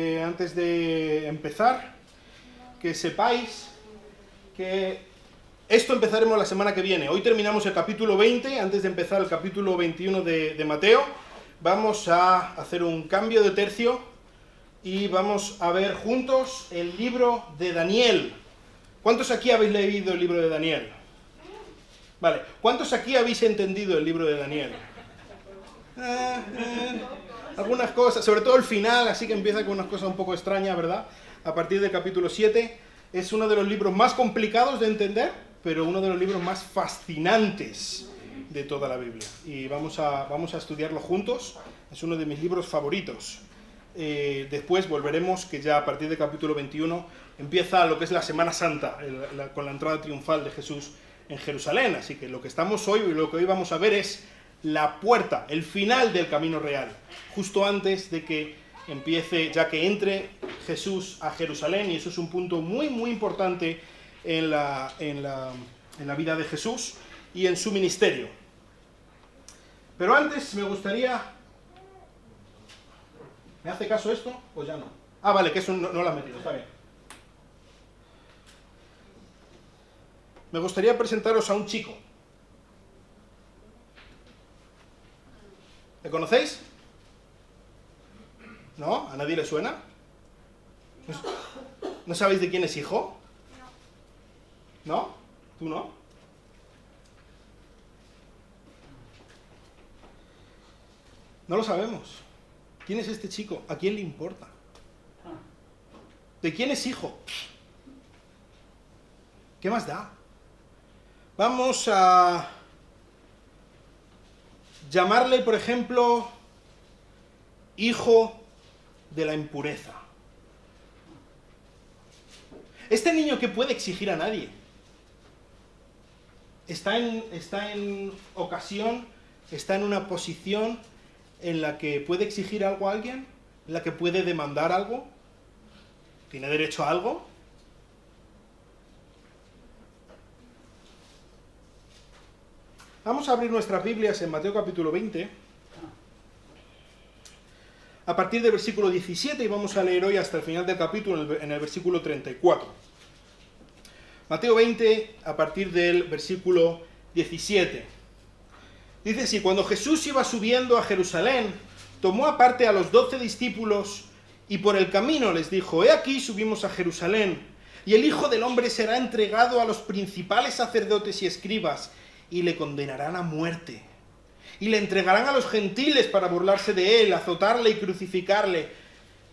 Antes de empezar, que sepáis que esto empezaremos la semana que viene. Hoy terminamos el capítulo 20, antes de empezar el capítulo 21 de Mateo. Vamos a hacer un cambio de tercio y vamos a ver juntos el libro de Daniel. ¿Cuántos aquí habéis leído el libro de Daniel? Vale, ¿cuántos aquí habéis entendido el libro de Daniel? Algunas cosas, sobre todo el final, así que empieza con unas cosas un poco extrañas, ¿verdad? A partir del capítulo 7, es uno de los libros más complicados de entender, pero uno de los libros más fascinantes de toda la Biblia. Y vamos a estudiarlo juntos, es uno de mis libros favoritos. Después volveremos, que ya a partir del capítulo 21 empieza lo que es la Semana Santa, con la entrada triunfal de Jesús en Jerusalén. Así que lo que estamos hoy y lo que hoy vamos a ver es la puerta, el final del camino real, justo antes de que empiece, ya que entre Jesús a Jerusalén, y eso es un punto muy muy importante en la vida de Jesús y en su ministerio. Pero antes me gustaría... ¿Me hace caso esto o ya no? Ah, vale, que eso no lo has metido, está bien. Me gustaría presentaros a un chico. ¿Le conocéis? ¿No? ¿A nadie le suena? ¿No sabéis de quién es hijo? ¿No? ¿Tú no? No lo sabemos. ¿Quién es este chico? ¿A quién le importa? ¿De quién es hijo? ¿Qué más da? Vamos a llamarle, por ejemplo, hijo de la impureza. Este niño que puede exigir a nadie. Está en ocasión, está en una posición en la que puede exigir algo a alguien, en la que puede demandar algo, tiene derecho a algo. Vamos a abrir nuestras Biblias en Mateo capítulo 20, a partir del versículo 17, y vamos a leer hoy hasta el final del capítulo, en el versículo 34. Mateo 20, a partir del versículo 17. Dice así: cuando Jesús iba subiendo a Jerusalén, tomó aparte a los 12 discípulos, y por el camino les dijo: he aquí subimos a Jerusalén, y el Hijo del Hombre será entregado a los principales sacerdotes y escribas, y le condenarán a muerte, y le entregarán a los gentiles para burlarse de él, azotarle y crucificarle,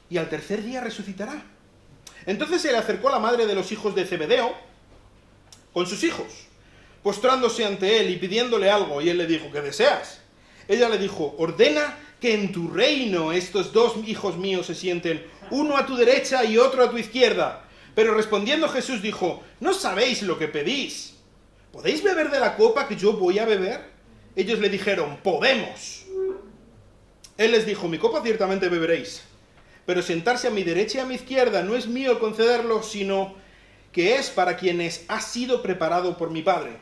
y al tercer día resucitará. Entonces se le acercó la madre de los hijos de Zebedeo con sus hijos, postrándose ante él y pidiéndole algo, y él le dijo: ¿qué deseas? Ella le dijo: ordena que en tu reino estos dos hijos míos se sienten, uno a tu derecha y otro a tu izquierda. Pero respondiendo Jesús dijo: no sabéis lo que pedís. ¿Podéis beber de la copa que yo voy a beber? Ellos le dijeron: podemos. Él les dijo: mi copa ciertamente beberéis, pero sentarse a mi derecha y a mi izquierda no es mío el concederlo, sino que es para quienes ha sido preparado por mi Padre.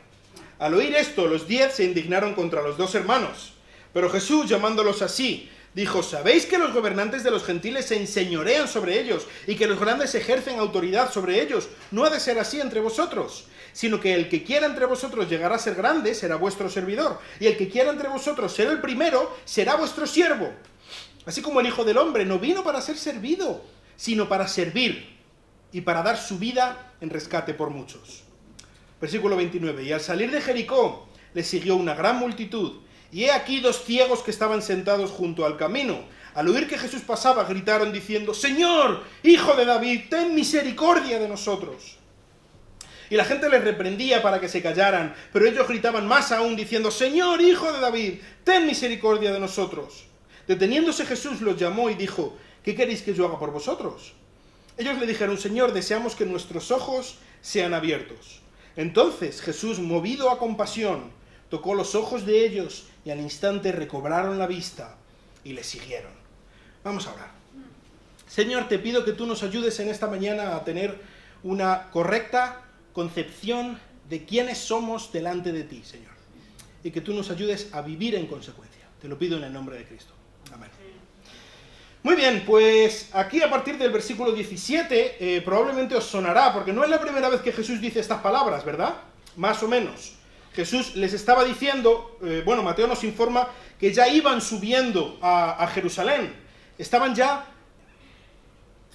Al oír esto, los 10 se indignaron contra los dos hermanos. Pero Jesús, llamándolos así, dijo: ¿sabéis que los gobernantes de los gentiles se enseñorean sobre ellos y que los grandes ejercen autoridad sobre ellos? No ha de ser así entre vosotros, sino que el que quiera entre vosotros llegar a ser grande será vuestro servidor, y el que quiera entre vosotros ser el primero será vuestro siervo. Así como el Hijo del Hombre no vino para ser servido, sino para servir y para dar su vida en rescate por muchos. Versículo 29. Y al salir de Jericó le siguió una gran multitud, y he aquí dos ciegos que estaban sentados junto al camino. Al oír que Jesús pasaba, gritaron diciendo: Señor, Hijo de David, ten misericordia de nosotros. Y la gente les reprendía para que se callaran, pero ellos gritaban más aún diciendo: Señor, Hijo de David, ten misericordia de nosotros. Deteniéndose Jesús los llamó y dijo: ¿qué queréis que yo haga por vosotros? Ellos le dijeron: Señor, deseamos que nuestros ojos sean abiertos. Entonces Jesús, movido a compasión, tocó los ojos de ellos, y al instante recobraron la vista y le siguieron. Vamos a orar. Señor, te pido que tú nos ayudes en esta mañana a tener una correcta concepción de quiénes somos delante de ti, Señor, y que tú nos ayudes a vivir en consecuencia. Te lo pido en el nombre de Cristo. Amén. Muy bien, pues aquí a partir del versículo 17 probablemente os sonará, porque no es la primera vez que Jesús dice estas palabras, ¿verdad? Más o menos. Jesús les estaba diciendo, bueno, Mateo nos informa que ya iban subiendo a Jerusalén, estaban ya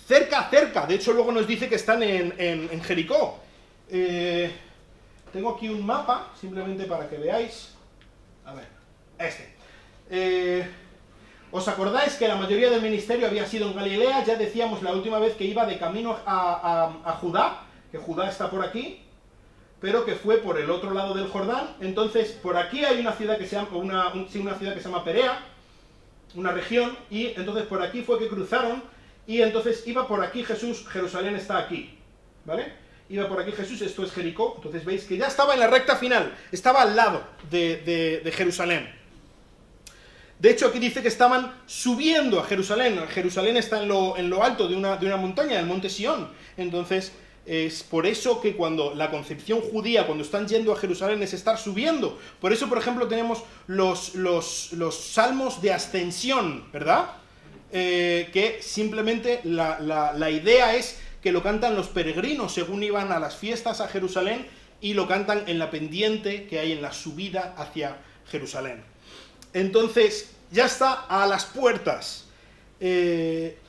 cerca, de hecho luego nos dice que están en Jericó. Tengo aquí un mapa, simplemente para que veáis, a ver, ¿os acordáis que la mayoría del ministerio había sido en Galilea? Ya decíamos la última vez que iba de camino a Judá, que Judá está por aquí, pero que fue por el otro lado del Jordán. Entonces, por aquí hay una ciudad que se llama, una ciudad que se llama Perea, una región, y entonces por aquí fue que cruzaron, y entonces iba por aquí Jesús, Jerusalén está aquí, ¿vale? Iba por aquí Jesús, esto es Jericó, entonces veis que ya estaba en la recta final, estaba al lado de Jerusalén. De hecho, aquí dice que estaban subiendo a Jerusalén. Jerusalén está en lo alto de una montaña, el monte Sión. Entonces, es por eso que cuando la concepción judía, cuando están yendo a Jerusalén, es estar subiendo. Por eso, por ejemplo, tenemos los salmos de ascensión, ¿verdad? Que simplemente la idea es que lo cantan los peregrinos según iban a las fiestas a Jerusalén, y lo cantan en la pendiente que hay en la subida hacia Jerusalén. Entonces, ya está a las puertas.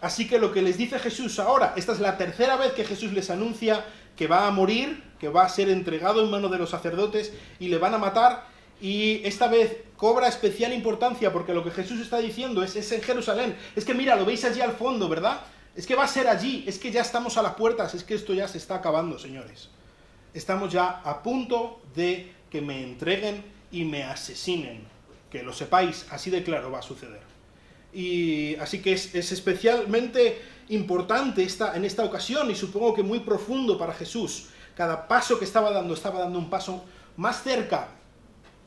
Así que lo que les dice Jesús ahora, esta es la tercera vez que Jesús les anuncia que va a morir, que va a ser entregado en manos de los sacerdotes y le van a matar, y esta vez cobra especial importancia porque lo que Jesús está diciendo es en Jerusalén. Es que mira, lo veis allí al fondo, ¿verdad? Es que va a ser allí, es que ya estamos a las puertas, es que esto ya se está acabando, señores. Estamos ya a punto de que me entreguen y me asesinen. Que lo sepáis, así de claro va a suceder. Y así que es especialmente importante en esta ocasión, y supongo que muy profundo para Jesús. Cada paso que estaba dando un paso más cerca,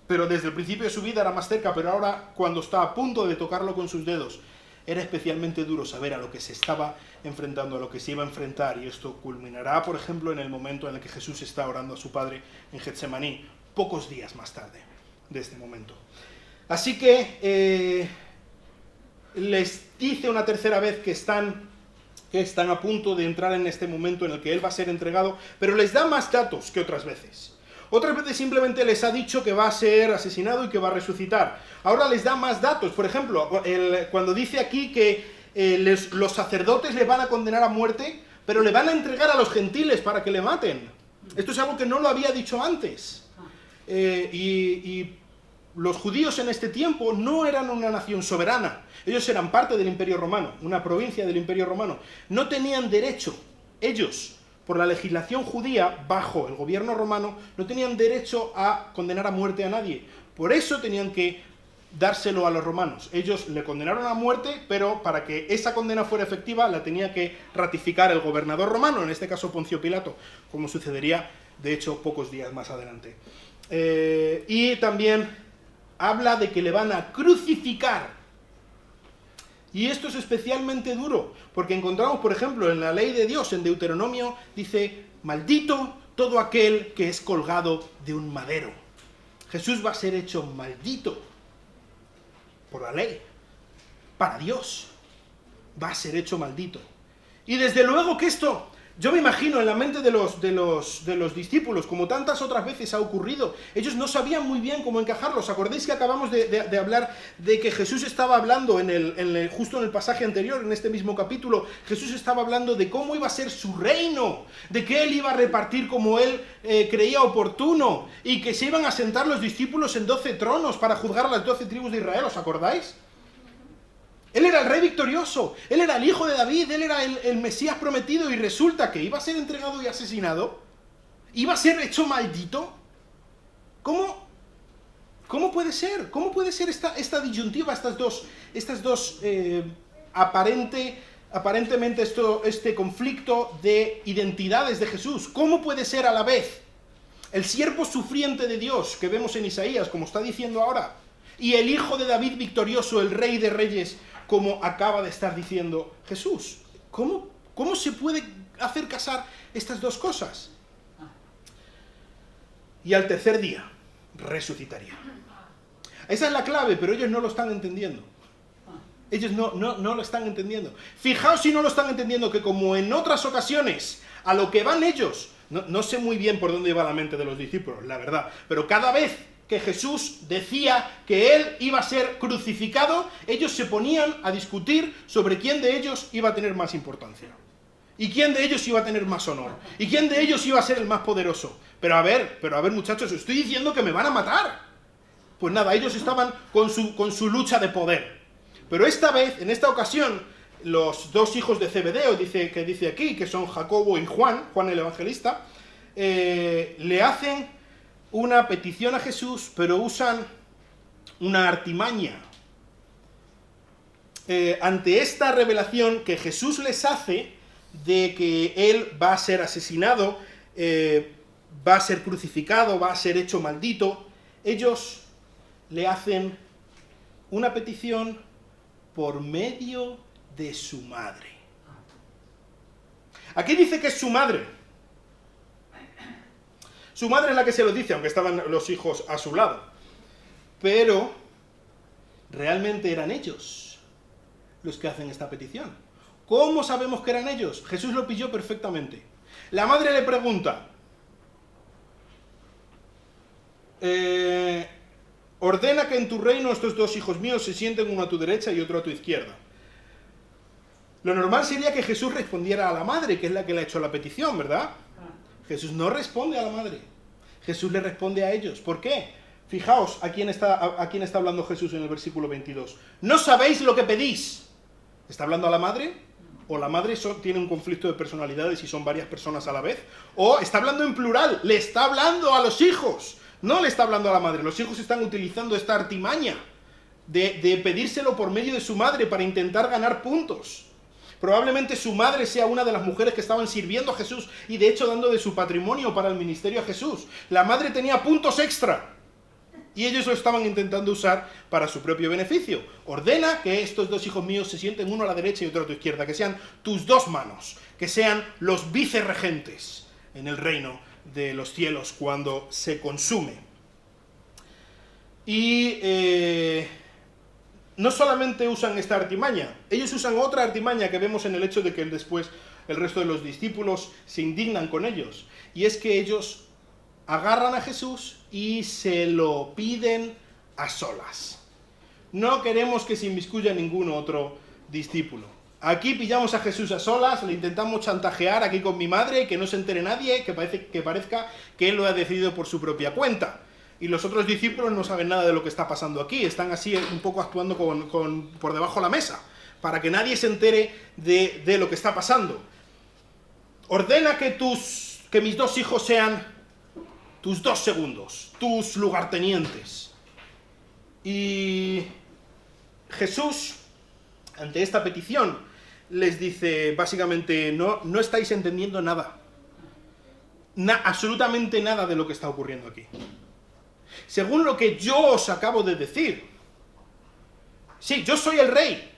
pero desde el principio de su vida era más cerca, pero ahora cuando está a punto de tocarlo con sus dedos, era especialmente duro saber a lo que se estaba enfrentando, a lo que se iba a enfrentar, y esto culminará, por ejemplo, en el momento en el que Jesús está orando a su Padre en Getsemaní, pocos días más tarde de este momento. Así que les dice una tercera vez que están a punto de entrar en este momento en el que Él va a ser entregado, pero les da más datos que otras veces. Otras veces simplemente les ha dicho que va a ser asesinado y que va a resucitar. Ahora les da más datos. Por ejemplo, cuando dice aquí que los sacerdotes le van a condenar a muerte, pero le van a entregar a los gentiles para que le maten. Esto es algo que no lo había dicho antes. Los judíos en este tiempo no eran una nación soberana. Ellos eran parte del Imperio Romano, una provincia del Imperio Romano. No tenían derecho, ellos, por la legislación judía, bajo el gobierno romano, no tenían derecho a condenar a muerte a nadie. Por eso tenían que dárselo a los romanos. Ellos le condenaron a muerte, pero para que esa condena fuera efectiva la tenía que ratificar el gobernador romano, en este caso Poncio Pilato, como sucedería, de hecho, pocos días más adelante. Y también habla de que le van a crucificar. Y esto es especialmente duro, porque encontramos, por ejemplo, en la ley de Dios, en Deuteronomio, dice, maldito todo aquel que es colgado de un madero. Jesús va a ser hecho maldito por la ley, para Dios. Va a ser hecho maldito. Y desde luego que esto, yo me imagino en la mente de los discípulos, como tantas otras veces ha ocurrido, ellos no sabían muy bien cómo encajarlo. ¿Os acordáis que acabamos de hablar de que Jesús estaba hablando justo en el pasaje anterior, en este mismo capítulo? Jesús estaba hablando de cómo iba a ser su reino, de que Él iba a repartir como Él creía oportuno, y que se iban a sentar los discípulos en 12 tronos para juzgar a las 12 tribus de Israel. ¿Os acordáis? Él era el rey victorioso, Él era el hijo de David, Él era el Mesías prometido, y resulta que iba a ser entregado y asesinado, iba a ser hecho maldito. ¿Cómo puede ser? ¿Cómo puede ser esta disyuntiva, estas dos aparentemente este conflicto de identidades de Jesús? ¿Cómo puede ser a la vez el siervo sufriente de Dios, que vemos en Isaías, como está diciendo ahora, y el hijo de David victorioso, el rey de reyes, como acaba de estar diciendo Jesús? ¿Cómo se puede hacer casar estas dos cosas? Y al tercer día resucitaría. Esa es la clave, pero ellos no lo están entendiendo. Ellos no lo están entendiendo. Fijaos si no lo están entendiendo, que como en otras ocasiones, a lo que van ellos, no sé muy bien por dónde iba la mente de los discípulos, la verdad, pero cada vez que Jesús decía que él iba a ser crucificado, ellos se ponían a discutir sobre quién de ellos iba a tener más importancia. ¿Y quién de ellos iba a tener más honor? ¿Y quién de ellos iba a ser el más poderoso? Pero a ver muchachos, os estoy diciendo que me van a matar. Pues nada, ellos estaban con su lucha de poder. Pero esta vez, en esta ocasión, los dos hijos de Zebedeo, que dice aquí, que son Jacobo y Juan el Evangelista, le hacen una petición a Jesús, pero usan una artimaña. Ante esta revelación que Jesús les hace de que él va a ser asesinado, va a ser crucificado, va a ser hecho maldito, ellos le hacen una petición por medio de su madre. Aquí dice que es su madre. Su madre es la que se lo dice, aunque estaban los hijos a su lado. Pero realmente eran ellos los que hacen esta petición. ¿Cómo sabemos que eran ellos? Jesús lo pilló perfectamente. La madre le pregunta, ordena que en tu reino estos dos hijos míos se sienten uno a tu derecha y otro a tu izquierda. Lo normal sería que Jesús respondiera a la madre, que es la que le ha hecho la petición, ¿verdad? Jesús no responde a la madre. Jesús le responde a ellos. ¿Por qué? Fijaos a quién está hablando Jesús en el versículo 22. ¿No sabéis lo que pedís? ¿Está hablando a la madre? ¿O la madre tiene un conflicto de personalidades y son varias personas a la vez? ¿O está hablando en plural? Le está hablando a los hijos. No le está hablando a la madre. Los hijos están utilizando esta artimaña de pedírselo por medio de su madre para intentar ganar puntos. Probablemente su madre sea una de las mujeres que estaban sirviendo a Jesús y de hecho dando de su patrimonio para el ministerio a Jesús. La madre tenía puntos extra y ellos lo estaban intentando usar para su propio beneficio. Ordena que estos dos hijos míos se sienten uno a la derecha y otro a tu izquierda, que sean tus dos manos, que sean los vicerregentes en el reino de los cielos cuando se consume. Y no solamente usan esta artimaña, ellos usan otra artimaña que vemos en el hecho de que después el resto de los discípulos se indignan con ellos. Y es que ellos agarran a Jesús y se lo piden a solas. No queremos que se inmiscuya ningún otro discípulo. Aquí pillamos a Jesús a solas, le intentamos chantajear aquí con mi madre, que no se entere nadie, que parezca que él lo ha decidido por su propia cuenta. Y los otros discípulos no saben nada de lo que está pasando aquí, están así un poco actuando por debajo de la mesa, para que nadie se entere de lo que está pasando. Ordena que mis dos hijos sean tus dos segundos, tus lugartenientes. Y Jesús, ante esta petición, les dice básicamente, no estáis entendiendo nada. Absolutamente nada de lo que está ocurriendo aquí. Según lo que yo os acabo de decir, sí, yo soy el rey,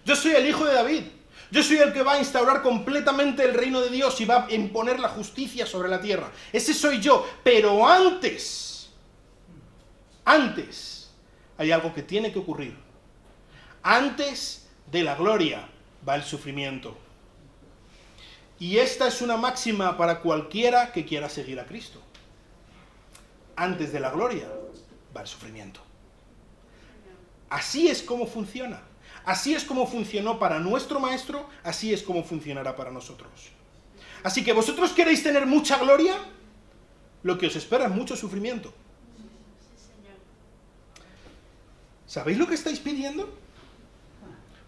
yo soy el hijo de David, yo soy el que va a instaurar completamente el reino de Dios y va a imponer la justicia sobre la tierra. Ese soy yo, pero antes hay algo que tiene que ocurrir. Antes de la gloria va el sufrimiento. Y esta es una máxima para cualquiera que quiera seguir a Cristo. Antes de la gloria va el sufrimiento. Así es como funciona. Así es como funcionó para nuestro Maestro, así es como funcionará para nosotros. Así que vosotros queréis tener mucha gloria, lo que os espera es mucho sufrimiento. ¿Sabéis lo que estáis pidiendo?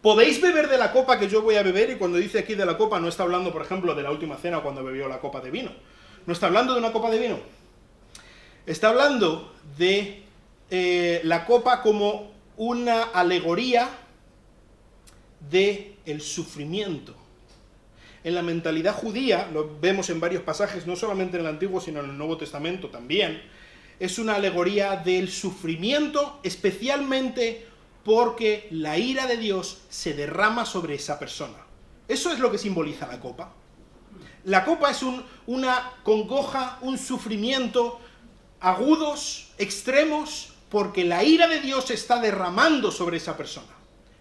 ¿Podéis beber de la copa que yo voy a beber? Y cuando dice aquí de la copa, no está hablando, por ejemplo, de la última cena cuando bebió la copa de vino. No está hablando de una copa de vino. Está hablando de la copa como una alegoría del sufrimiento. En la mentalidad judía, lo vemos en varios pasajes, no solamente en el Antiguo, sino en el Nuevo Testamento también, es una alegoría del sufrimiento, especialmente porque la ira de Dios se derrama sobre esa persona. Eso es lo que simboliza la copa. La copa es una congoja, un sufrimiento agudos, extremos, porque la ira de Dios se está derramando sobre esa persona.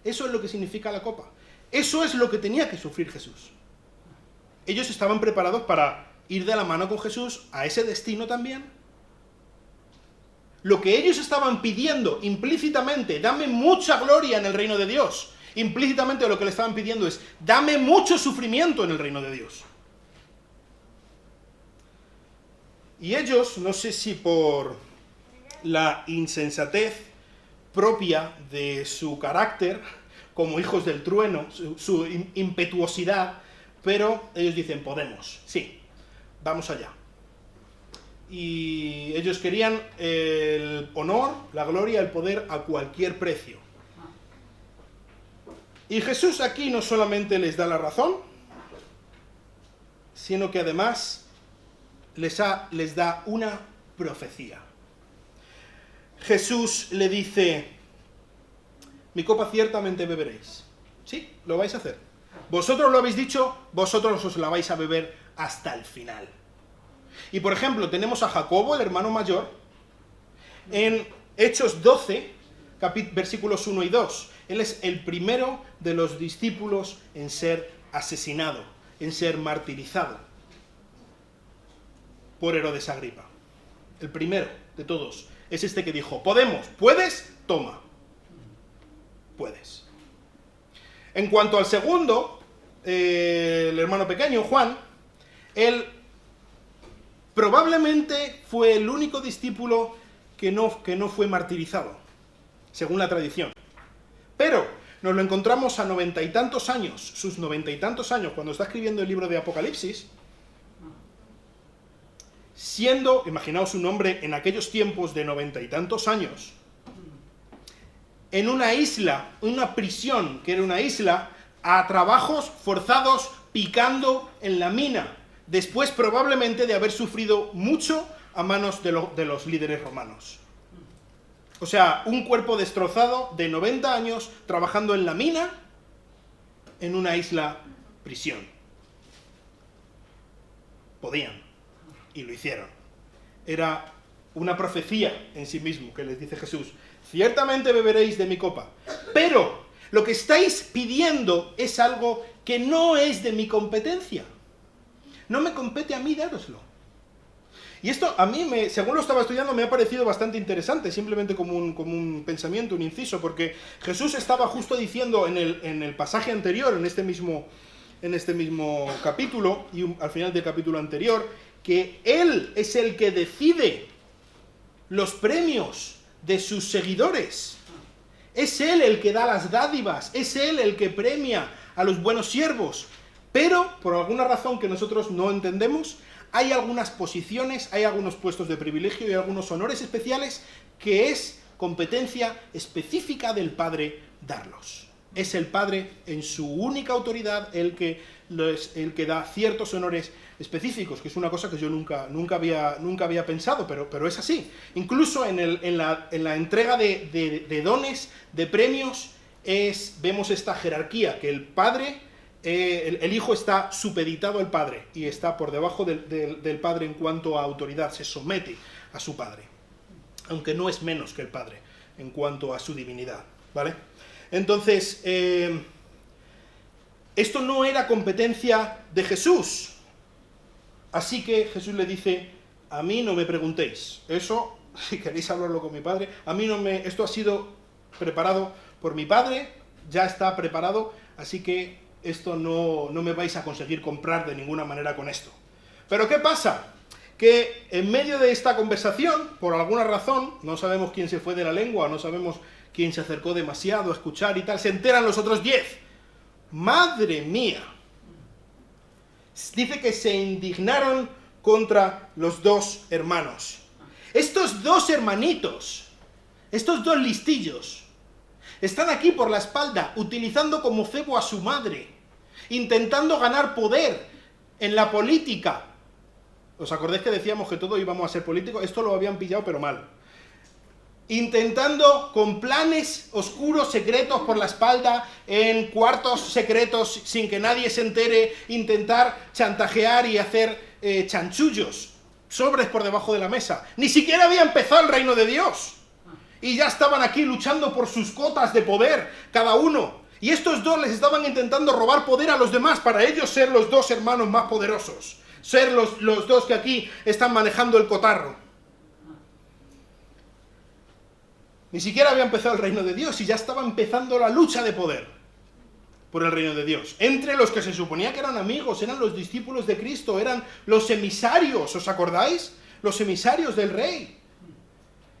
Eso es lo que significa la copa. Eso es lo que tenía que sufrir Jesús. Ellos estaban preparados para ir de la mano con Jesús a ese destino también. Lo que ellos estaban pidiendo implícitamente, dame mucha gloria en el reino de Dios. Implícitamente lo que le estaban pidiendo es, dame mucho sufrimiento en el reino de Dios. Y ellos, no sé si por la insensatez propia de su carácter, como hijos del trueno, su impetuosidad, pero ellos dicen, podemos, sí, vamos allá. Y ellos querían el honor, la gloria, el poder a cualquier precio. Y Jesús aquí no solamente les da la razón, sino que además les da una profecía. Jesús le dice, mi copa ciertamente beberéis. Sí, lo vais a hacer. Vosotros lo habéis dicho, vosotros os la vais a beber hasta el final. Y por ejemplo, tenemos a Jacobo, el hermano mayor, en Hechos 12, versículos 1 y 2. Él es el primero de los discípulos en ser asesinado, en ser martirizado por Herodes Agripa. El primero de todos es este que dijo, podemos, ¿puedes? Toma. Puedes. En cuanto al segundo, el hermano pequeño, Juan, él probablemente fue el único discípulo que no fue martirizado, según la tradición. Pero nos lo encontramos a 90 y tantos años, sus 90 y tantos años, cuando está escribiendo el libro de Apocalipsis, siendo, imaginaos un hombre en aquellos tiempos de 90 y tantos años, en una isla, una prisión, que era una isla, a trabajos forzados, picando en la mina, después probablemente de haber sufrido mucho a manos de los líderes romanos. O sea, un cuerpo destrozado de 90 años trabajando en la mina en una isla prisión. Podían, y lo hicieron. Era una profecía en sí mismo que les dice Jesús, ciertamente beberéis de mi copa, pero lo que estáis pidiendo es algo que no es de mi competencia. No me compete a mí dároslo. Y esto a mí, según lo estaba estudiando, me ha parecido bastante interesante, simplemente como un pensamiento, un inciso, porque Jesús estaba justo diciendo en el pasaje anterior, en este mismo capítulo, y al final del capítulo anterior, que Él es el que decide los premios de sus seguidores. Es Él el que da las dádivas, es Él el que premia a los buenos siervos. Pero, por alguna razón que nosotros no entendemos, hay algunas posiciones, hay algunos puestos de privilegio y algunos honores especiales que es competencia específica del Padre darlos. Es el Padre en su única autoridad el que da ciertos honores específicos, que es una cosa que yo nunca había pensado, pero es así. Incluso en la entrega de dones, de premios, vemos esta jerarquía, que el Padre... el Hijo está supeditado al Padre y está por debajo del Padre en cuanto a autoridad, se somete a su Padre, aunque no es menos que el Padre en cuanto a su divinidad, ¿vale? Entonces, esto no era competencia de Jesús, así que Jesús le dice, a mí no me preguntéis, eso, si queréis hablarlo con mi Padre, esto ha sido preparado por mi Padre, ya está preparado, así que esto no me vais a conseguir comprar de ninguna manera con esto. Pero ¿qué pasa? Que en medio de esta conversación, por alguna razón, no sabemos quién se fue de la lengua, no sabemos quién se acercó demasiado a escuchar y tal, se enteran los otros 10. ¡Madre mía! Dice que se indignaron contra los dos hermanos. Estos dos hermanitos, estos dos listillos, están aquí por la espalda, utilizando como cebo a su madre, intentando ganar poder en la política. ¿Os acordáis que decíamos que todos íbamos a ser políticos? Esto lo habían pillado, pero mal. Intentando, con planes oscuros, secretos por la espalda, en cuartos secretos, sin que nadie se entere, intentar chantajear y hacer chanchullos, sobres por debajo de la mesa. Ni siquiera había empezado el reino de Dios. y ya estaban aquí luchando por sus cotas de poder, cada uno. Y estos dos les estaban intentando robar poder a los demás para ellos ser los dos hermanos más poderosos. Ser los dos que aquí están manejando el cotarro. Ni siquiera había empezado el reino de Dios y ya estaba empezando la lucha de poder por el reino de Dios. Entre los que se suponía que eran amigos, eran los discípulos de Cristo, eran los emisarios, ¿os acordáis? Los emisarios del rey.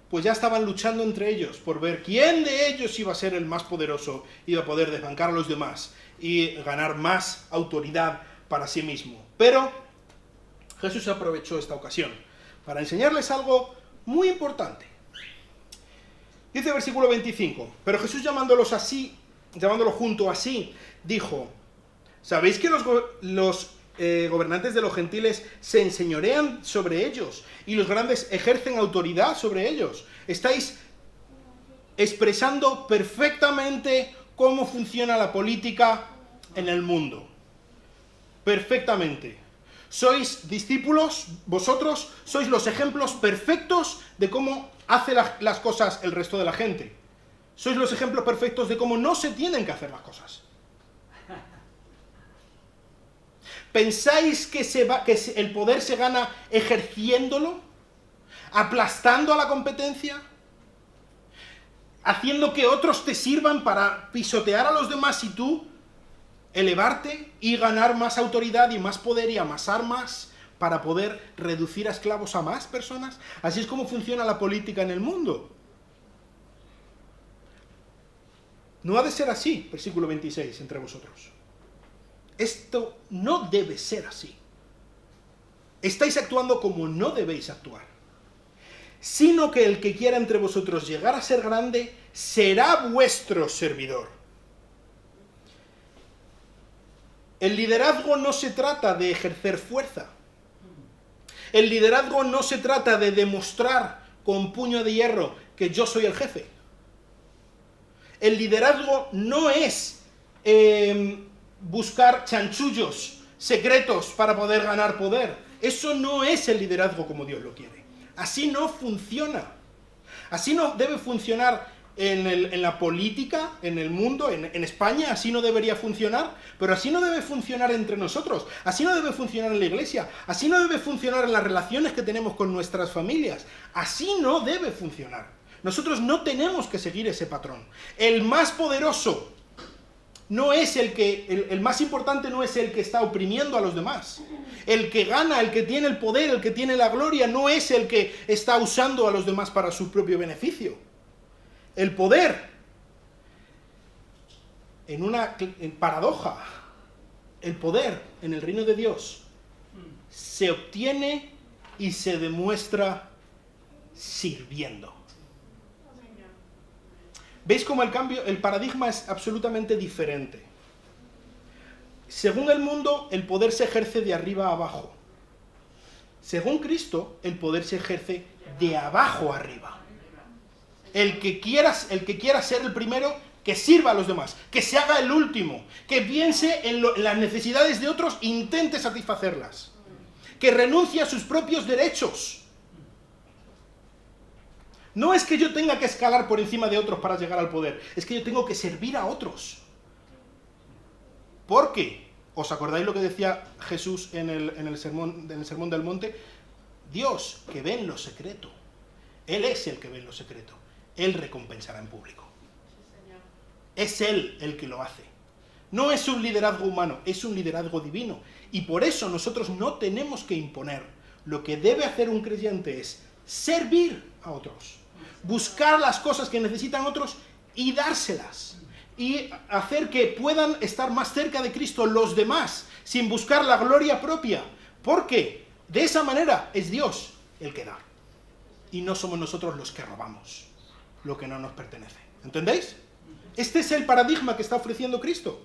Pues ya estaban luchando entre ellos por ver quién de ellos iba a ser el más poderoso, iba a poder desbancar a los demás y ganar más autoridad para sí mismo. Pero Jesús aprovechó esta ocasión para enseñarles algo muy importante. Dice el versículo 25, pero Jesús llamándolos junto así, dijo, ¿sabéis que los gobernantes de los gentiles se enseñorean sobre ellos y los grandes ejercen autoridad sobre ellos? Estáis expresando perfectamente cómo funciona la política en el mundo. Perfectamente. Sois discípulos, vosotros sois los ejemplos perfectos de cómo hace las cosas el resto de la gente. Sois los ejemplos perfectos de cómo no se tienen que hacer las cosas. ¿Pensáis que el poder se gana ejerciéndolo? ¿Aplastando a la competencia? ¿Haciendo que otros te sirvan para pisotear a los demás y tú elevarte y ganar más autoridad y más poder y a más armas para poder reducir a esclavos a más personas? Así es como funciona la política en el mundo. No ha de ser así, versículo 26, entre vosotros. Esto no debe ser así. Estáis actuando como no debéis actuar. Sino que el que quiera entre vosotros llegar a ser grande, será vuestro servidor. El liderazgo no se trata de ejercer fuerza. El liderazgo no se trata de demostrar con puño de hierro que yo soy el jefe. El liderazgo no es buscar chanchullos secretos para poder ganar poder. Eso no es el liderazgo como Dios lo quiere. Así no funciona. Así no debe funcionar en la política, en el mundo, en España. Así no debería funcionar. Pero así no debe funcionar entre nosotros. Así no debe funcionar en la iglesia. Así no debe funcionar en las relaciones que tenemos con nuestras familias. Así no debe funcionar. Nosotros no tenemos que seguir ese patrón. El más poderoso no es el más importante no es el que está oprimiendo a los demás. El que gana, el que tiene el poder, el que tiene la gloria, no es el que está usando a los demás para su propio beneficio. El poder, en paradoja, el poder en el reino de Dios se obtiene y se demuestra sirviendo. ¿Veis cómo el paradigma es absolutamente diferente? Según el mundo, el poder se ejerce de arriba a abajo. Según Cristo, el poder se ejerce de abajo a arriba. El que quiera ser el primero, que sirva a los demás, que se haga el último, que piense en las necesidades de otros e intente satisfacerlas, que renuncie a sus propios derechos. No es que yo tenga que escalar por encima de otros para llegar al poder, es que yo tengo que servir a otros. ¿Por qué? ¿Os acordáis lo que decía Jesús en el sermón del monte? Dios, que ve en lo secreto. Él es el que ve en lo secreto. Él recompensará en público. Es Él el que lo hace. No es un liderazgo humano, es un liderazgo divino. Y por eso nosotros no tenemos que imponer. Lo que debe hacer un creyente es servir a otros. Buscar las cosas que necesitan otros y dárselas. Y hacer que puedan estar más cerca de Cristo los demás, sin buscar la gloria propia. Porque de esa manera es Dios el que da. Y no somos nosotros los que robamos lo que no nos pertenece. ¿Entendéis? Este es el paradigma que está ofreciendo Cristo.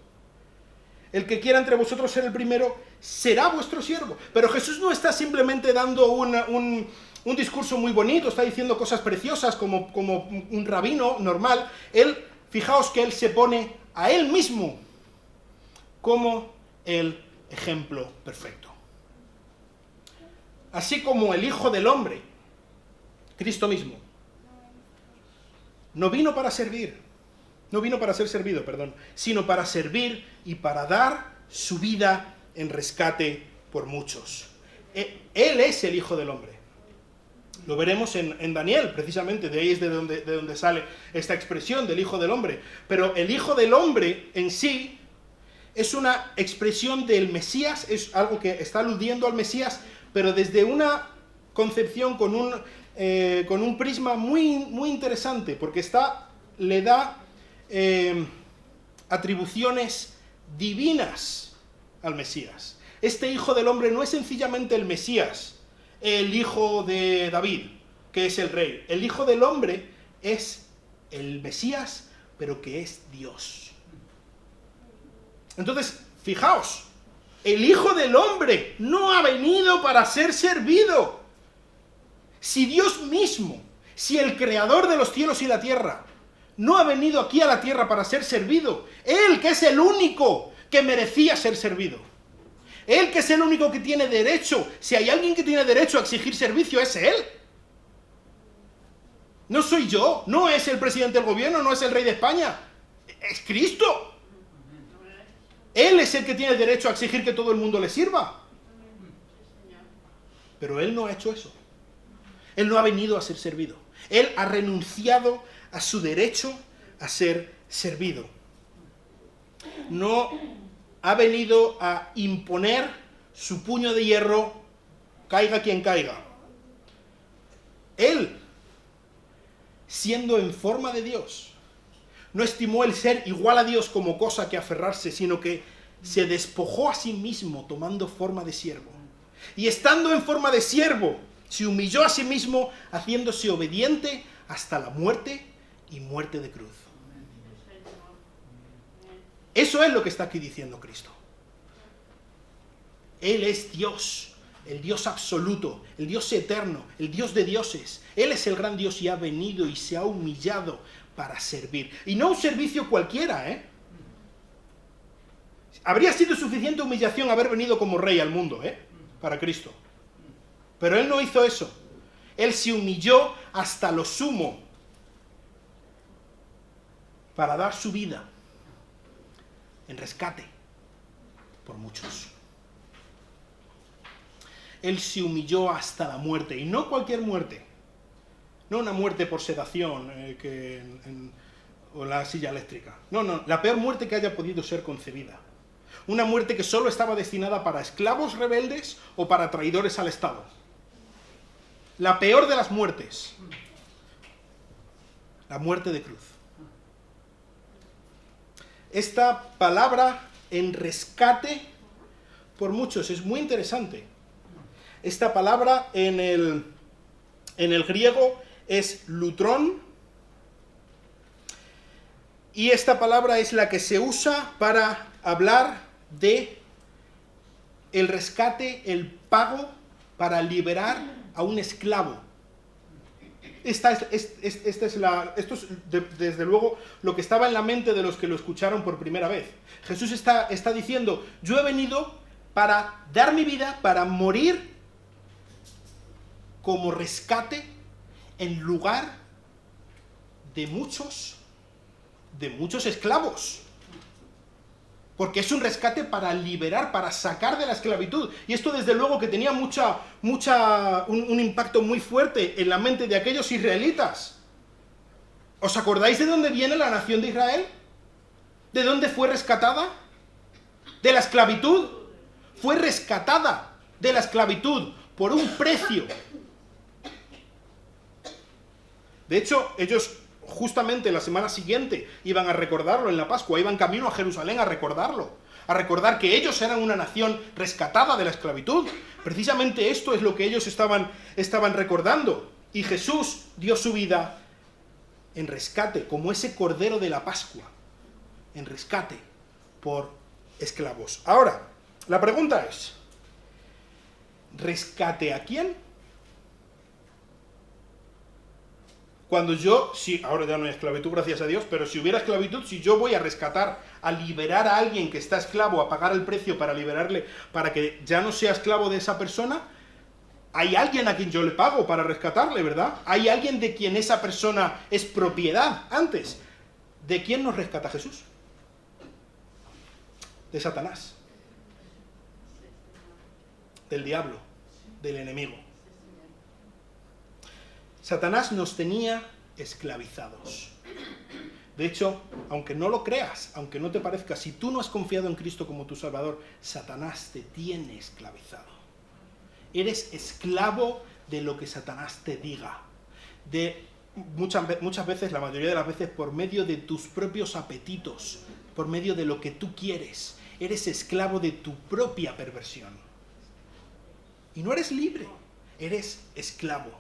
El que quiera entre vosotros ser el primero, será vuestro siervo. Pero Jesús no está simplemente dando un discurso muy bonito, está diciendo cosas preciosas como un rabino normal. Fijaos que Él se pone a Él mismo como el ejemplo perfecto. Así como el Hijo del Hombre, Cristo mismo, no vino para servir, no vino para ser servido, perdón, sino para servir y para dar su vida en rescate por muchos. Él es el Hijo del Hombre. Lo veremos en Daniel, precisamente, de ahí es de donde sale esta expresión del Hijo del Hombre. Pero el Hijo del Hombre en sí es una expresión del Mesías, es algo que está aludiendo al Mesías, pero desde una concepción con un prisma muy interesante, porque le da atribuciones divinas al Mesías. Este Hijo del Hombre no es sencillamente el Mesías, el hijo de David, que es el rey. El Hijo del Hombre es el Mesías, pero que es Dios. Entonces, fijaos, el Hijo del Hombre no ha venido para ser servido. Si Dios mismo, si el Creador de los cielos y la tierra, no ha venido aquí a la tierra para ser servido, Él que es el único que merecía ser servido, Él que es el único que tiene derecho, si hay alguien que tiene derecho a exigir servicio, es Él. No soy yo, no es el presidente del gobierno, no es el rey de España, es Cristo. Él es el que tiene derecho a exigir que todo el mundo le sirva. Pero Él no ha hecho eso. Él no ha venido a ser servido. Él ha renunciado a su derecho a ser servido. No ha venido a imponer su puño de hierro, caiga quien caiga. Él, siendo en forma de Dios, no estimó el ser igual a Dios como cosa que aferrarse, sino que se despojó a sí mismo tomando forma de siervo. Y estando en forma de siervo, se humilló a sí mismo, haciéndose obediente hasta la muerte y muerte de cruz. Eso es lo que está aquí diciendo Cristo. Él es Dios, el Dios absoluto, el Dios eterno, el Dios de dioses. Él es el gran Dios y ha venido y se ha humillado para servir. Y no un servicio cualquiera, ¿eh? Habría sido suficiente humillación haber venido como rey al mundo, ¿eh? Para Cristo. Pero Él no hizo eso. Él se humilló hasta lo sumo para dar su vida en rescate por muchos. Él se humilló hasta la muerte, y no cualquier muerte, no una muerte por sedación o la silla eléctrica, no, la peor muerte que haya podido ser concebida, una muerte que solo estaba destinada para esclavos rebeldes o para traidores al Estado, la peor de las muertes, la muerte de cruz. Esta palabra en rescate por muchos es muy interesante. Esta palabra en el griego es lutrón, y esta palabra es la que se usa para hablar de el rescate, el pago para liberar a un esclavo. Esto es desde luego lo que estaba en la mente de los que lo escucharon por primera vez. Jesús está diciendo: yo he venido para dar mi vida, para morir como rescate en lugar de muchos esclavos. Porque es un rescate para liberar, para sacar de la esclavitud. Y esto desde luego que tenía un impacto muy fuerte en la mente de aquellos israelitas. ¿Os acordáis de dónde viene la nación de Israel? ¿De dónde fue rescatada? ¿De la esclavitud? Fue rescatada de la esclavitud por un precio. De hecho, ellos justamente la semana siguiente iban a recordarlo en la Pascua, iban camino a Jerusalén a recordarlo, a recordar que ellos eran una nación rescatada de la esclavitud. Precisamente esto es lo que ellos estaban recordando. Y Jesús dio su vida en rescate, como ese cordero de la Pascua, en rescate por esclavos. Ahora, la pregunta es: ¿rescate a quién? Cuando ahora ya no hay esclavitud, gracias a Dios, pero si hubiera esclavitud, si yo voy a rescatar, a liberar a alguien que está esclavo, a pagar el precio para liberarle, para que ya no sea esclavo de esa persona, hay alguien a quien yo le pago para rescatarle, ¿verdad? Hay alguien de quien esa persona es propiedad antes. ¿De quién nos rescata Jesús? De Satanás. Del diablo, del enemigo. Satanás nos tenía esclavizados. De hecho, aunque no lo creas, aunque no te parezca, si tú no has confiado en Cristo como tu Salvador, Satanás te tiene esclavizado. Eres esclavo de lo que Satanás te diga. Muchas veces, la mayoría de las veces, por medio de tus propios apetitos, por medio de lo que tú quieres. Eres esclavo de tu propia perversión. Y no eres libre, eres esclavo.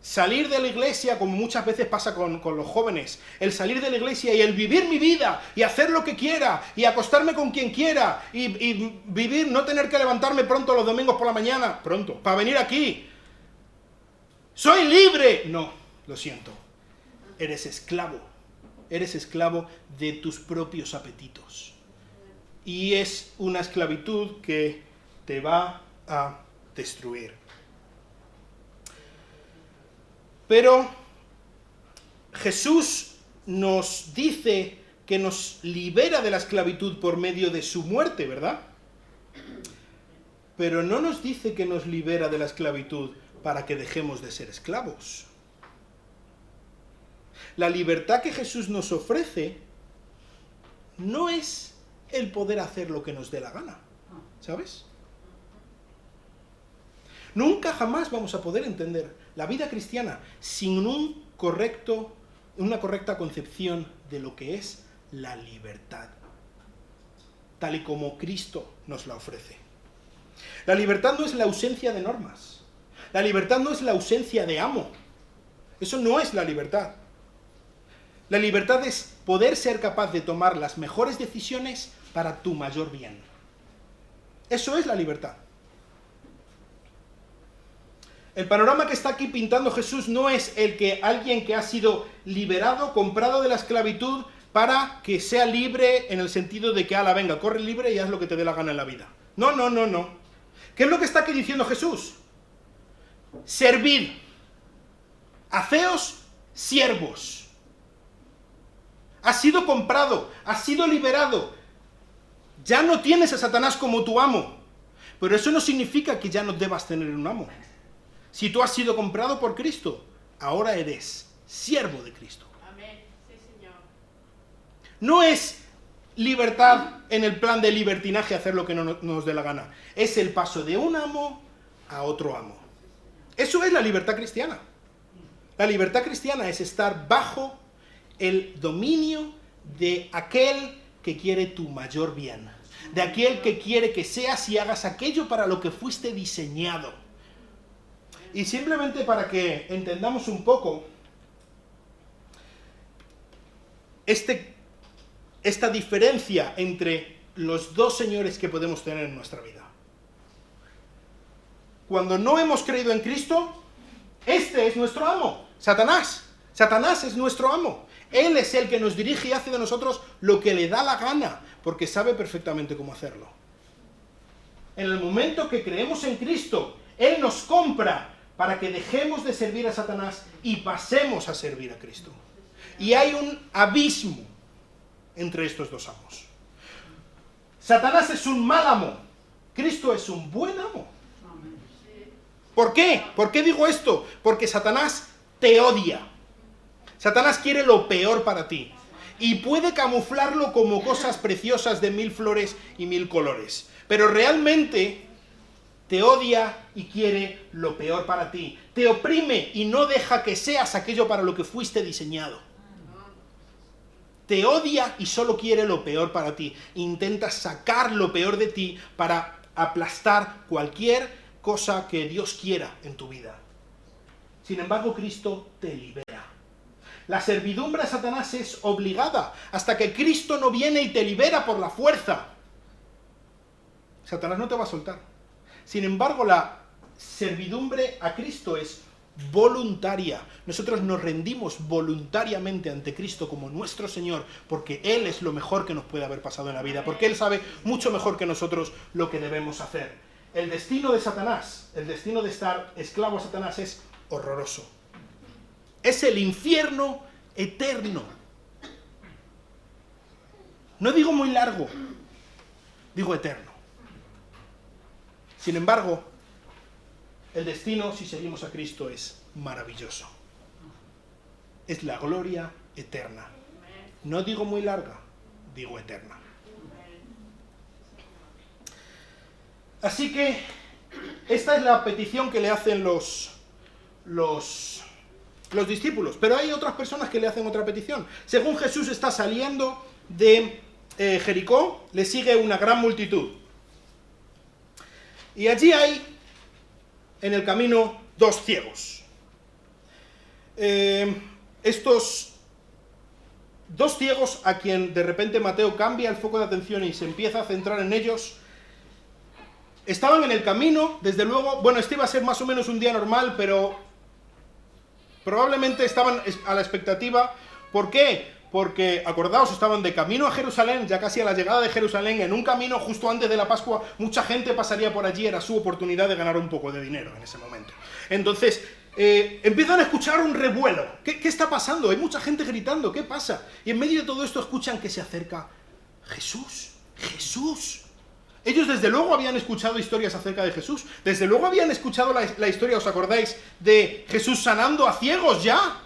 Salir de la iglesia, como muchas veces pasa con los jóvenes, el salir de la iglesia y el vivir mi vida, y hacer lo que quiera, y acostarme con quien quiera, y vivir, no tener que levantarme pronto los domingos por la mañana, para venir aquí. ¡Soy libre! No, lo siento. Eres esclavo de tus propios apetitos. Y es una esclavitud que te va a destruir. Pero Jesús nos dice que nos libera de la esclavitud por medio de su muerte, ¿verdad? Pero no nos dice que nos libera de la esclavitud para que dejemos de ser esclavos. La libertad que Jesús nos ofrece no es el poder hacer lo que nos dé la gana, ¿sabes? Nunca jamás vamos a poder entender la vida cristiana sin una correcta concepción de lo que es la libertad, tal y como Cristo nos la ofrece. La libertad no es la ausencia de normas. La libertad no es la ausencia de amo. Eso no es la libertad. La libertad es poder ser capaz de tomar las mejores decisiones para tu mayor bien. Eso es la libertad. El panorama que está aquí pintando Jesús no es el que alguien que ha sido liberado, comprado de la esclavitud, para que sea libre en el sentido de que, venga, corre libre y haz lo que te dé la gana en la vida. No. ¿Qué es lo que está aquí diciendo Jesús? Servid. Haceos siervos. Has sido comprado, has sido liberado. Ya no tienes a Satanás como tu amo. Pero eso no significa que ya no debas tener un amo. Si tú has sido comprado por Cristo, ahora eres siervo de Cristo. Amén. Sí, Señor. No es libertad en el plan de libertinaje, hacer lo que no nos dé la gana. Es el paso de un amo a otro amo. Eso es la libertad cristiana. La libertad cristiana es estar bajo el dominio de aquel que quiere tu mayor bien. De aquel que quiere que seas y hagas aquello para lo que fuiste diseñado. Y simplemente para que entendamos un poco esta diferencia entre los dos señores que podemos tener en nuestra vida. Cuando no hemos creído en Cristo, este es nuestro amo, Satanás. Satanás es nuestro amo. Él es el que nos dirige y hace de nosotros lo que le da la gana, porque sabe perfectamente cómo hacerlo. En el momento que creemos en Cristo, Él nos compra para que dejemos de servir a Satanás y pasemos a servir a Cristo. Y hay un abismo entre estos dos amos. Satanás es un mal amo, Cristo es un buen amo. ¿Por qué? ¿Por qué digo esto? Porque Satanás te odia. Satanás quiere lo peor para ti. Y puede camuflarlo como cosas preciosas de 1000 flores y 1000 colores. Pero realmente te odia y quiere lo peor para ti. Te oprime y no deja que seas aquello para lo que fuiste diseñado. Te odia y solo quiere lo peor para ti. Intenta sacar lo peor de ti para aplastar cualquier cosa que Dios quiera en tu vida. Sin embargo, Cristo te libera. La servidumbre a Satanás es obligada hasta que Cristo no viene y te libera por la fuerza. Satanás no te va a soltar. Sin embargo, la servidumbre a Cristo es voluntaria. Nosotros nos rendimos voluntariamente ante Cristo como nuestro Señor, porque Él es lo mejor que nos puede haber pasado en la vida, porque Él sabe mucho mejor que nosotros lo que debemos hacer. El destino de Satanás, el destino de estar esclavo a Satanás es horroroso. Es el infierno eterno. No digo muy largo, digo eterno. Sin embargo, el destino, si seguimos a Cristo, es maravilloso. Es la gloria eterna. No digo muy larga, digo eterna. Así que esta es la petición que le hacen los discípulos. Pero hay otras personas que le hacen otra petición. Según Jesús está saliendo de Jericó, le sigue una gran multitud. Y allí hay, en el camino, 2 ciegos. Estos 2 ciegos, a quien de repente Mateo cambia el foco de atención y se empieza a centrar en ellos, estaban en el camino, desde luego. Bueno, este iba a ser más o menos un día normal, pero probablemente estaban a la expectativa. ¿Por qué? Porque, acordaos, estaban de camino a Jerusalén, ya casi a la llegada de Jerusalén, en un camino justo antes de la Pascua. Mucha gente pasaría por allí, era su oportunidad de ganar un poco de dinero en ese momento. Entonces, empiezan a escuchar un revuelo. ¿Qué está pasando? Hay mucha gente gritando, ¿qué pasa? Y en medio de todo esto escuchan que se acerca Jesús. ¡Jesús! Ellos desde luego habían escuchado historias acerca de Jesús. Desde luego habían escuchado la historia, ¿os acordáis? De Jesús sanando a ciegos ya.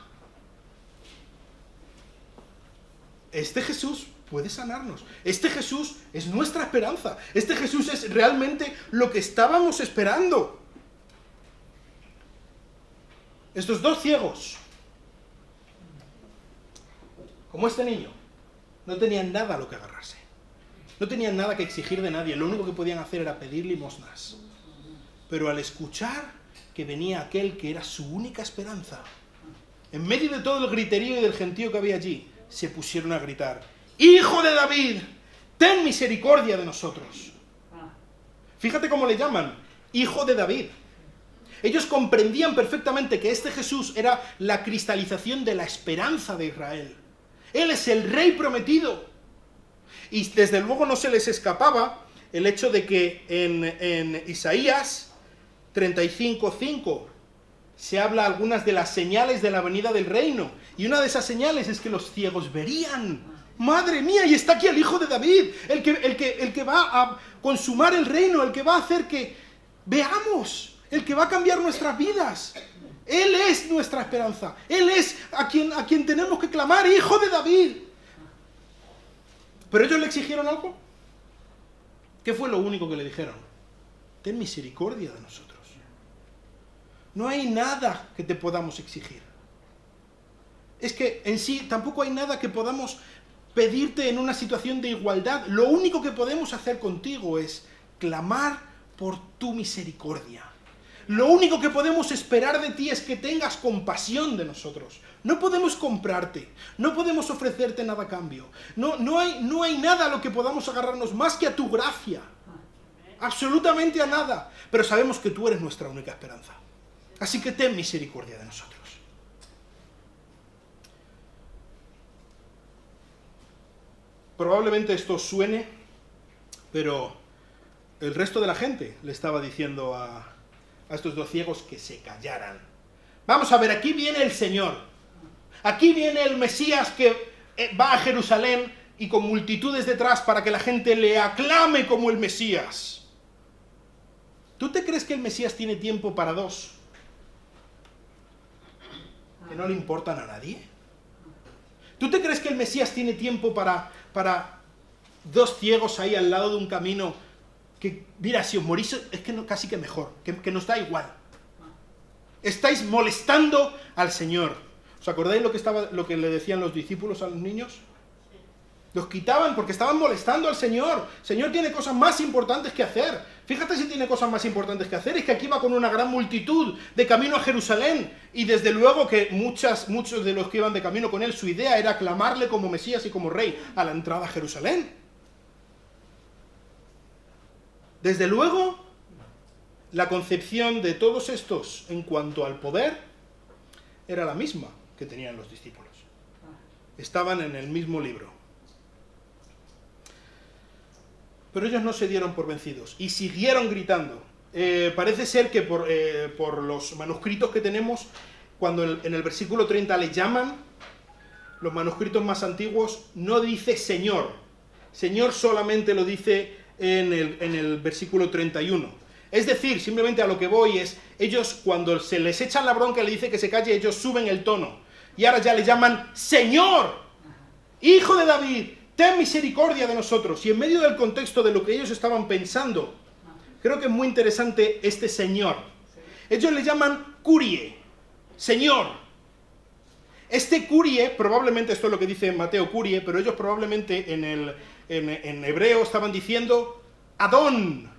Este Jesús puede sanarnos. Este Jesús es nuestra esperanza. Este Jesús es realmente lo que estábamos esperando. Estos 2 ciegos, como este niño, no tenían nada a lo que agarrarse. No tenían nada que exigir de nadie. Lo único que podían hacer era pedir limosnas. Pero al escuchar que venía aquel que era su única esperanza, en medio de todo el griterío y del gentío que había allí, se pusieron a gritar: ¡Hijo de David, ten misericordia de nosotros! Fíjate cómo le llaman, Hijo de David. Ellos comprendían perfectamente que este Jesús era la cristalización de la esperanza de Israel. Él es el Rey prometido. Y desde luego no se les escapaba el hecho de que en Isaías 35:5 se habla algunas de las señales de la venida del reino. Y una de esas señales es que los ciegos verían. ¡Madre mía! Y está aquí el Hijo de David, el que va a consumar el reino, el que va a hacer que veamos, el que va a cambiar nuestras vidas. Él es nuestra esperanza. Él es a quien tenemos que clamar: ¡Hijo de David! ¿Pero ellos le exigieron algo? ¿Qué fue lo único que le dijeron? Ten misericordia de nosotros. No hay nada que te podamos exigir. Es que en sí tampoco hay nada que podamos pedirte en una situación de igualdad. Lo único que podemos hacer contigo es clamar por tu misericordia. Lo único que podemos esperar de ti es que tengas compasión de nosotros. No podemos comprarte, no podemos ofrecerte nada a cambio. No hay nada a lo que podamos agarrarnos más que a tu gracia. Absolutamente a nada. Pero sabemos que tú eres nuestra única esperanza. Así que ten misericordia de nosotros. Probablemente esto suene, pero el resto de la gente le estaba diciendo a estos 2 ciegos que se callaran. Vamos a ver, aquí viene el Señor. Aquí viene el Mesías que va a Jerusalén y con multitudes detrás para que la gente le aclame como el Mesías. ¿Tú te crees que el Mesías tiene tiempo para 2? ¿Que no le importan a nadie? ¿Tú te crees que el Mesías tiene tiempo para 2 ciegos ahí al lado de un camino que, mira, si os morís es que no, casi que mejor, que nos da igual? Estáis molestando al Señor. ¿Os acordáis lo que le decían los discípulos a los niños? Los quitaban porque estaban molestando al Señor. El Señor tiene cosas más importantes que hacer. Fíjate si tiene cosas más importantes que hacer. Es que aquí va con una gran multitud de camino a Jerusalén. Y desde luego que muchos de los que iban de camino con él, su idea era aclamarle como Mesías y como Rey a la entrada a Jerusalén. Desde luego, la concepción de todos estos en cuanto al poder era la misma que tenían los discípulos. Estaban en el mismo libro. Pero ellos no se dieron por vencidos y siguieron gritando: parece ser que por los manuscritos que tenemos, cuando en el versículo 30 le llaman, los manuscritos más antiguos, no dice Señor. Señor solamente lo dice en el versículo 31. Es decir, simplemente a lo que voy es, ellos cuando se les echan la bronca y le dice que se calle, ellos suben el tono. Y ahora ya le llaman Señor, Hijo de David, ten misericordia de nosotros. Y en medio del contexto de lo que ellos estaban pensando, creo que es muy interesante este Señor. Ellos le llaman Curie, Señor. Este Curie, probablemente esto es lo que dice Mateo Curie, pero ellos probablemente en hebreo estaban diciendo Adón.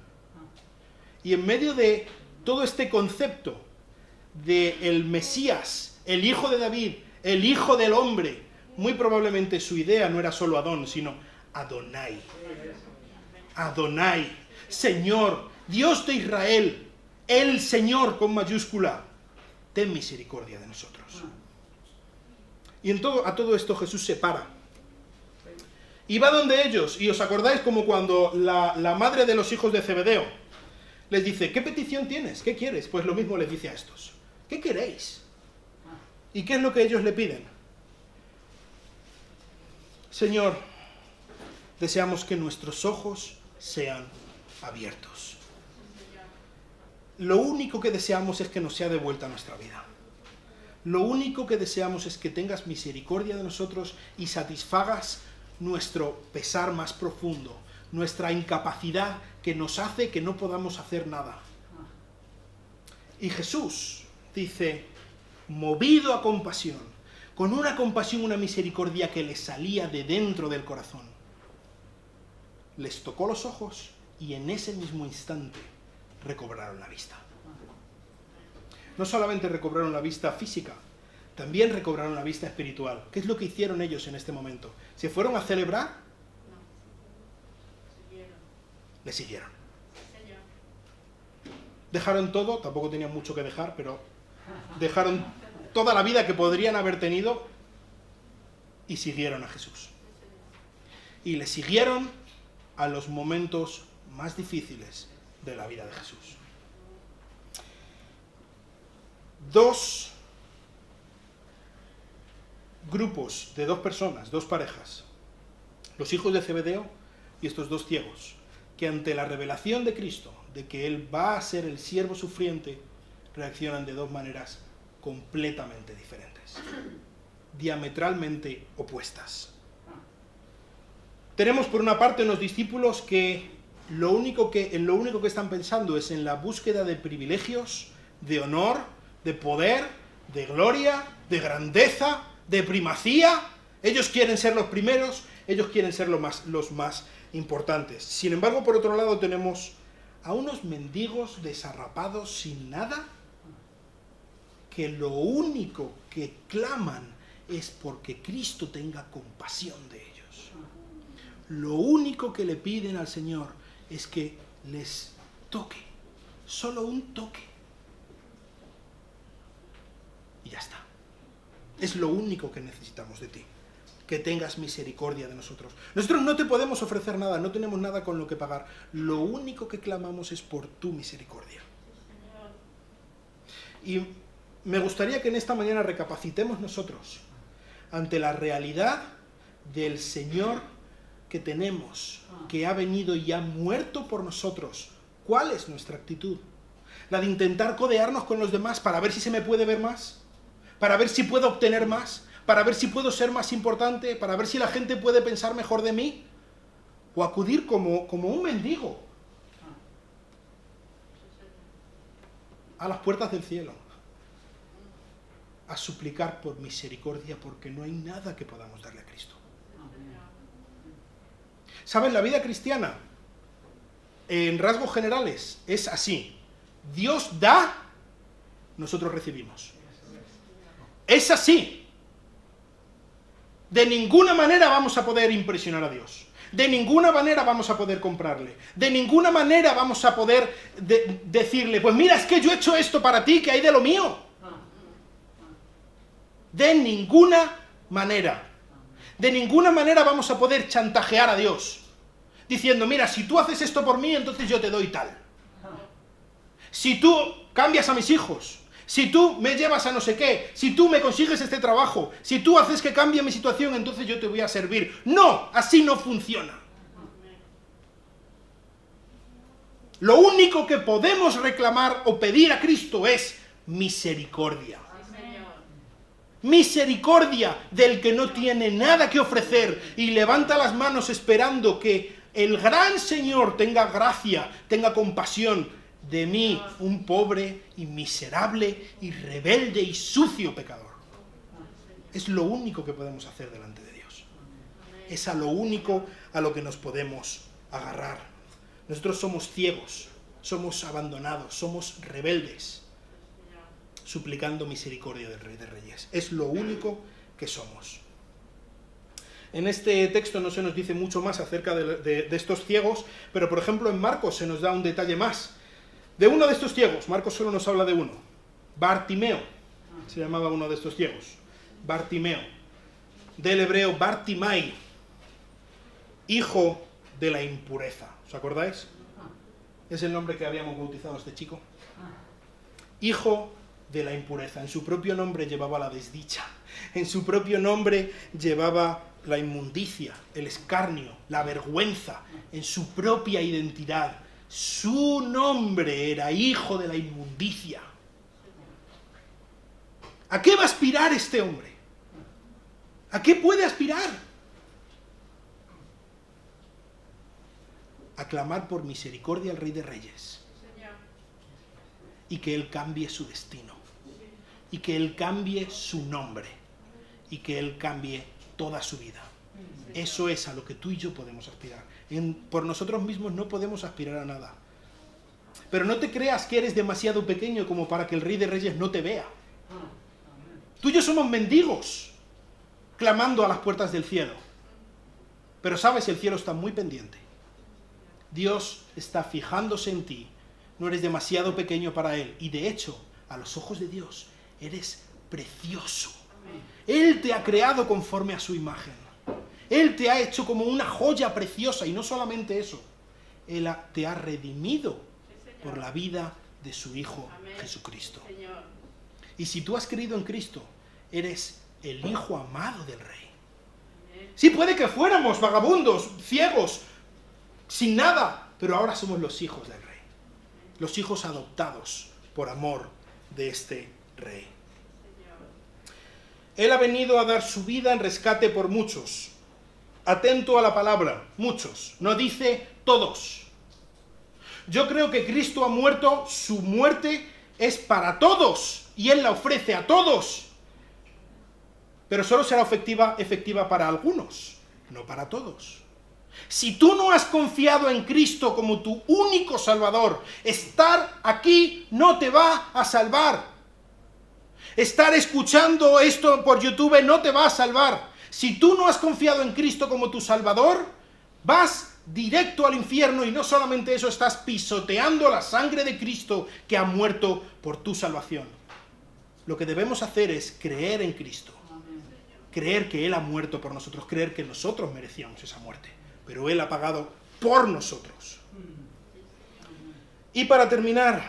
Y en medio de todo este concepto de el Mesías, el Hijo de David, el Hijo del Hombre, muy probablemente su idea no era solo Adón, sino Adonai. Adonai, Señor, Dios de Israel, el Señor con mayúscula, ten misericordia de nosotros. Y a todo esto Jesús se para. Y va donde ellos, y os acordáis como cuando la madre de los hijos de Zebedeo les dice, ¿qué petición tienes? ¿Qué quieres? Pues lo mismo les dice a estos. ¿Qué queréis? ¿Y qué es lo que ellos le piden? Señor, deseamos que nuestros ojos sean abiertos. Lo único que deseamos es que nos sea devuelta nuestra vida. Lo único que deseamos es que tengas misericordia de nosotros y satisfagas nuestro pesar más profundo, nuestra incapacidad que nos hace que no podamos hacer nada. Y Jesús dice, movido a compasión, con una compasión, una misericordia que les salía de dentro del corazón, les tocó los ojos y en ese mismo instante recobraron la vista. No solamente recobraron la vista física, también recobraron la vista espiritual. ¿Qué es lo que hicieron ellos en este momento? ¿Se fueron a celebrar? No. Le siguieron. Dejaron todo, tampoco tenían mucho que dejar, pero dejaron toda la vida que podrían haber tenido y siguieron a Jesús. Y le siguieron a los momentos más difíciles de la vida de Jesús. Dos grupos de dos personas, dos parejas, los hijos de Zebedeo y estos dos ciegos, que ante la revelación de Cristo, de que Él va a ser el siervo sufriente, reaccionan de dos maneras completamente diferentes, diametralmente opuestas. Tenemos por una parte unos discípulos que en lo único que están pensando es en la búsqueda de privilegios, de honor, de poder, de gloria, de grandeza, de primacía. Ellos quieren ser los primeros, ellos quieren ser los más importantes. Sin embargo, por otro lado tenemos a unos mendigos desarrapados sin nada, que lo único que claman es porque Cristo tenga compasión de ellos. Lo único que le piden al Señor es que les toque, solo un toque. Y ya está. Es lo único que necesitamos de ti, que tengas misericordia de nosotros. Nosotros no te podemos ofrecer nada, no tenemos nada con lo que pagar. Lo único que clamamos es por tu misericordia. Y me gustaría que en esta mañana recapacitemos nosotros ante la realidad del Señor que tenemos, que ha venido y ha muerto por nosotros. ¿Cuál es nuestra actitud? ¿La de intentar codearnos con los demás para ver si se me puede ver más? ¿Para ver si puedo obtener más? ¿Para ver si puedo ser más importante? ¿Para ver si la gente puede pensar mejor de mí? ¿O acudir como un mendigo a las puertas del cielo, a suplicar por misericordia, porque no hay nada que podamos darle a Cristo? ¿Saben? La vida cristiana, en rasgos generales, es así. Dios da, nosotros recibimos. Es así. De ninguna manera vamos a poder impresionar a Dios. De ninguna manera vamos a poder comprarle. De ninguna manera vamos a poder decirle, pues mira, es que yo he hecho esto para ti, que hay de lo mío. De ninguna manera. De ninguna manera vamos a poder chantajear a Dios, diciendo, mira, si tú haces esto por mí, entonces yo te doy tal. si tú cambias a mis hijos, si tú me llevas a no sé qué, si tú me consigues este trabajo, si tú haces que cambie mi situación, entonces yo te voy a servir. No, así no funciona. Lo único que podemos reclamar o pedir a Cristo es misericordia. Misericordia del que no tiene nada que ofrecer y levanta las manos esperando que el gran Señor tenga gracia, tenga compasión de mí, un pobre y miserable y rebelde y sucio pecador. Es lo único que podemos hacer delante de Dios. Es a lo único a lo que nos podemos agarrar. Nosotros somos ciegos, somos abandonados, somos rebeldes, suplicando misericordia del Rey de Reyes. Es lo único que somos. En este texto no se nos dice mucho más acerca de estos ciegos, pero por ejemplo en Marcos se nos da un detalle más. De uno de estos ciegos, Marcos solo nos habla de uno, Bartimeo, se llamaba uno de estos ciegos, Bartimeo, del hebreo Bartimai, hijo de la impureza. ¿Os acordáis? Es el nombre que habíamos bautizado a este chico. Hijo de la impureza. En su propio nombre llevaba la desdicha. En su propio nombre llevaba la inmundicia, el escarnio, la vergüenza. En su propia identidad. Su nombre era hijo de la inmundicia. ¿A qué va a aspirar este hombre? ¿A qué puede aspirar? A clamar por misericordia al Rey de Reyes. Y que Él cambie su destino. Y que Él cambie su nombre. Y que Él cambie toda su vida. Eso es a lo que tú y yo podemos aspirar. Por nosotros mismos no podemos aspirar a nada. Pero no te creas que eres demasiado pequeño como para que el Rey de Reyes no te vea. Tú y yo somos mendigos, clamando a las puertas del cielo. Pero sabes, el cielo está muy pendiente. Dios está fijándose en ti. No eres demasiado pequeño para Él. Y de hecho, a los ojos de Dios, eres precioso. Él te ha creado conforme a su imagen. Él te ha hecho como una joya preciosa. Y no solamente eso. Él te ha redimido por la vida de su Hijo Jesucristo. Y si tú has creído en Cristo, eres el Hijo amado del Rey. Sí, puede que fuéramos vagabundos, ciegos, sin nada, pero ahora somos los hijos del Rey. Los hijos adoptados por amor de este Rey. Él ha venido a dar su vida en rescate por muchos. Atento a la palabra, muchos. No dice todos. Yo creo que Cristo ha muerto, su muerte es para todos. Y Él la ofrece a todos. Pero solo será efectiva para algunos, no para todos. Si tú no has confiado en Cristo como tu único Salvador, estar aquí no te va a salvar. Estar escuchando esto por YouTube no te va a salvar. Si tú no has confiado en Cristo como tu Salvador, vas directo al infierno y no solamente eso, estás pisoteando la sangre de Cristo que ha muerto por tu salvación. Lo que debemos hacer es creer en Cristo. Creer que Él ha muerto por nosotros, creer que nosotros merecíamos esa muerte. Pero Él ha pagado por nosotros. Y para terminar,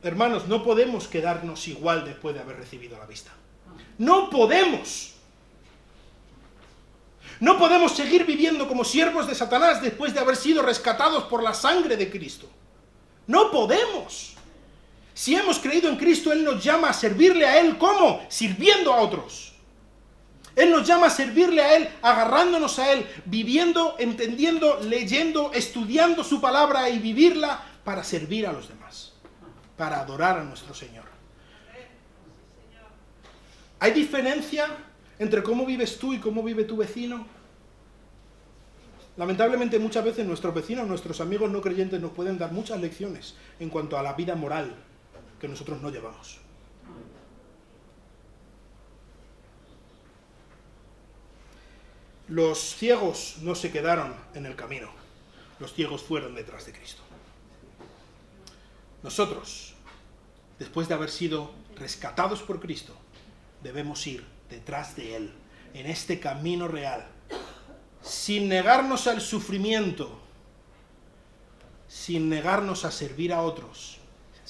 hermanos, no podemos quedarnos igual después de haber recibido la vista. No podemos. No podemos seguir viviendo como siervos de Satanás después de haber sido rescatados por la sangre de Cristo. No podemos. Si hemos creído en Cristo, Él nos llama a servirle a Él. ¿Cómo? Sirviendo a otros. Él nos llama a servirle a Él, agarrándonos a Él, viviendo, entendiendo, leyendo, estudiando su palabra y vivirla para servir a los demás, para adorar a nuestro Señor. ¿Hay diferencia entre cómo vives tú y cómo vive tu vecino? Lamentablemente muchas veces nuestros vecinos, nuestros amigos no creyentes nos pueden dar muchas lecciones en cuanto a la vida moral que nosotros no llevamos. Los ciegos no se quedaron en el camino, los ciegos fueron detrás de Cristo. Nosotros, después de haber sido rescatados por Cristo, debemos ir detrás de Él, en este camino real, sin negarnos al sufrimiento, sin negarnos a servir a otros,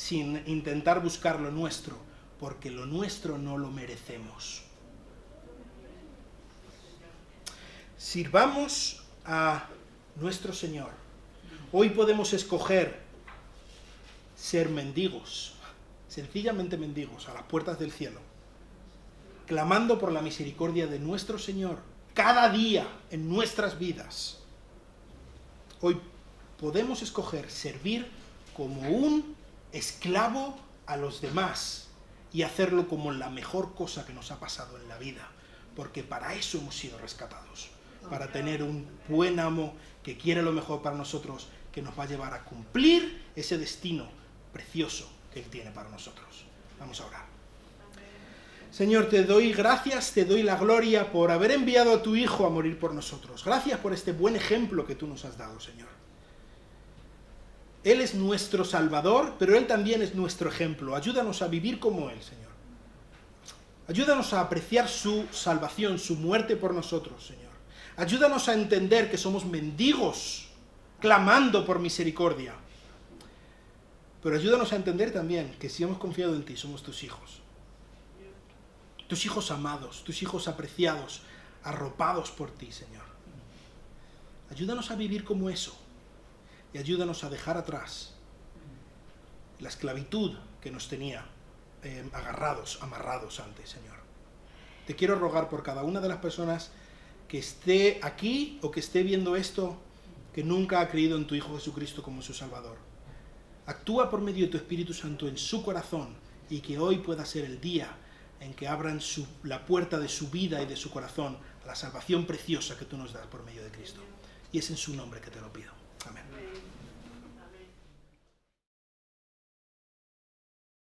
sin intentar buscar lo nuestro, porque lo nuestro no lo merecemos. Sirvamos a nuestro Señor. Hoy podemos escoger ser mendigos, sencillamente mendigos, a las puertas del cielo, clamando por la misericordia de nuestro Señor cada día en nuestras vidas. Hoy podemos escoger servir como un esclavo a los demás y hacerlo como la mejor cosa que nos ha pasado en la vida, porque para eso hemos sido rescatados, para tener un buen amo que quiere lo mejor para nosotros, que nos va a llevar a cumplir ese destino precioso que Él tiene para nosotros. Vamos a orar. Señor, te doy gracias, te doy la gloria por haber enviado a tu Hijo a morir por nosotros. Gracias por este buen ejemplo que tú nos has dado, Señor. Él es nuestro Salvador, pero Él también es nuestro ejemplo. Ayúdanos a vivir como Él, Señor. Ayúdanos a apreciar su salvación, su muerte por nosotros, Señor. Ayúdanos a entender que somos mendigos, clamando por misericordia. Pero ayúdanos a entender también que si hemos confiado en ti, somos tus hijos. Tus hijos amados, tus hijos apreciados, arropados por ti, Señor. Ayúdanos a vivir como eso. Y ayúdanos a dejar atrás la esclavitud que nos tenía amarrados antes, Señor. Te quiero rogar por cada una de las personas que esté aquí o que esté viendo esto, que nunca ha creído en tu Hijo Jesucristo como su Salvador. Actúa por medio de tu Espíritu Santo en su corazón y que hoy pueda ser el día en que abran la puerta de su vida y de su corazón a la salvación preciosa que tú nos das por medio de Cristo. Y es en su nombre que te lo pido. Amén.